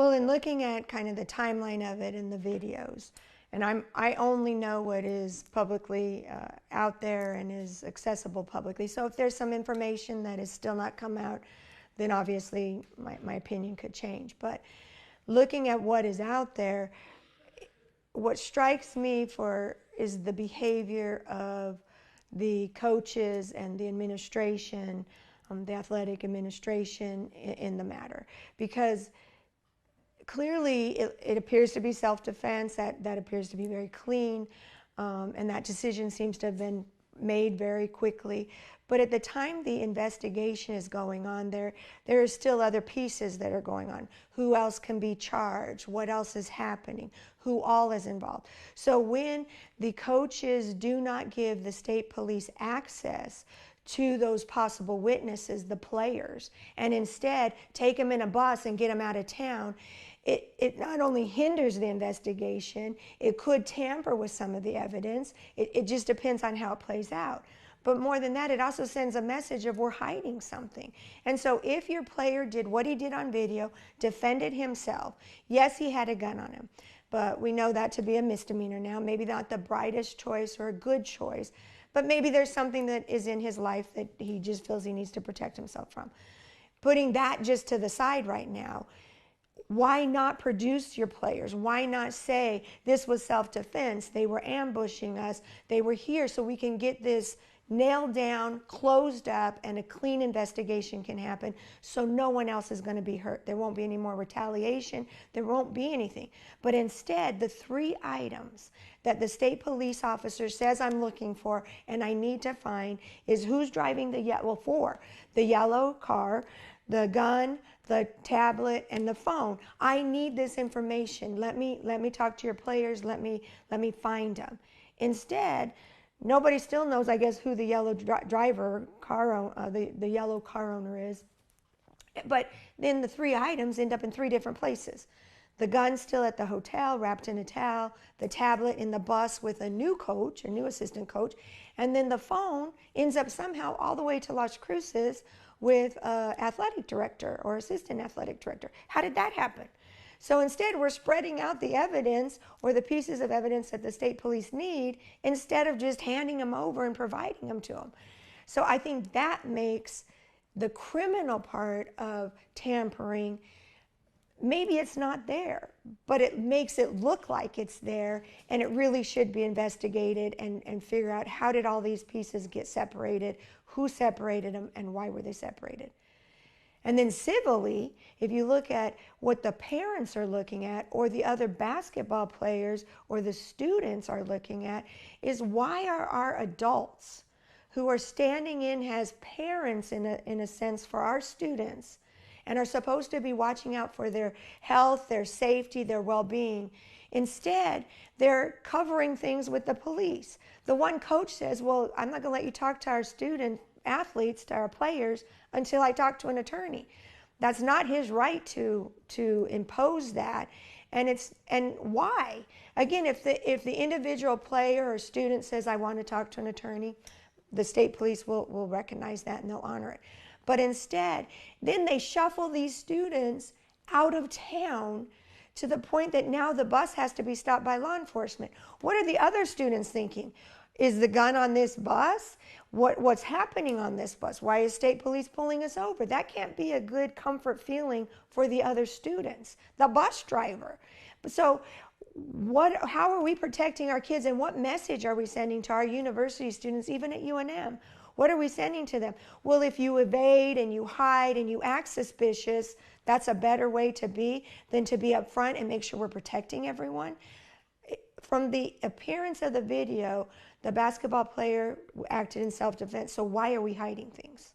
Well, in looking at kind of the timeline of it in the videos, and I only know what is publicly out there and is accessible publicly. So if there's some information that is still not come out, then obviously my opinion could change. But looking at what is out there, what strikes me for is the behavior of the coaches and the administration, the athletic administration in the matter, because clearly it appears to be self-defense. That appears to be very clean, and that decision seems to have been made very quickly. But at the time the investigation is going on, there are still other pieces that are going on. Who else can be charged? What else is happening? Who all is involved? So when the coaches do not give the state police access to those possible witnesses, the players, and instead take them in a bus and get them out of town, it not only hinders the investigation, it could tamper with some of the evidence. It just depends on how it plays out. But more than that, it also sends a message of we're hiding something. And so if your player did what he did on video, defended himself, yes, he had a gun on him, but we know that to be a misdemeanor now, maybe not the brightest choice or a good choice, but maybe there's something that is in his life that he just feels he needs to protect himself from. Putting that just to the side right now, why not produce your players? Why not say this was self-defense? They were ambushing us. They were here so we can get this nailed down, closed up, and a clean investigation can happen so no one else is going to be hurt. There won't be any more retaliation. There won't be anything. But instead, the 3 items that the state police officer says I'm looking for and I need to find is who's driving the 4, the yellow car, the gun, the tablet, and the phone. I need this information. Let me talk to your players. Let me find them. Instead, nobody still knows, I guess, who the yellow the yellow car owner is. But then the 3 items end up in 3 different places. The gun still at the hotel, wrapped in a towel. The tablet in the bus with a new coach, a new assistant coach. And then the phone ends up somehow all the way to Las Cruces with an athletic director or assistant athletic director. How did that happen? So instead, we're spreading out the evidence or the pieces of evidence that the state police need instead of just handing them over and providing them to them. So I think that makes the criminal part of tampering, maybe it's not there, but it makes it look like it's there, and it really should be investigated and figure out how did all these pieces get separated, who separated them, and why were they separated. And then civilly, if you look at what the parents are looking at or the other basketball players or the students are looking at is why are our adults who are standing in as parents in a sense for our students and are supposed to be watching out for their health, their safety, their well-being, instead they're covering things with the police. The one coach says, well, I'm not going to let you talk to our student athletes, to our players, until I talk to an attorney. That's not his right to impose that. And why? Again, if the individual player or student says, I want to talk to an attorney, the state police will recognize that and they'll honor it. But instead, then they shuffle these students out of town to the point that now the bus has to be stopped by law enforcement. What are the other students thinking? Is the gun on this bus? What's happening on this bus? Why is state police pulling us over? That can't be a good comfort feeling for the other students, the bus driver. So how are we protecting our kids, and what message are we sending to our university students, even at UNM? What are we sending to them? Well, if you evade and you hide and you act suspicious, that's a better way to be than to be up front and make sure we're protecting everyone. From the appearance of the video, the basketball player acted in self-defense, so why are we hiding things?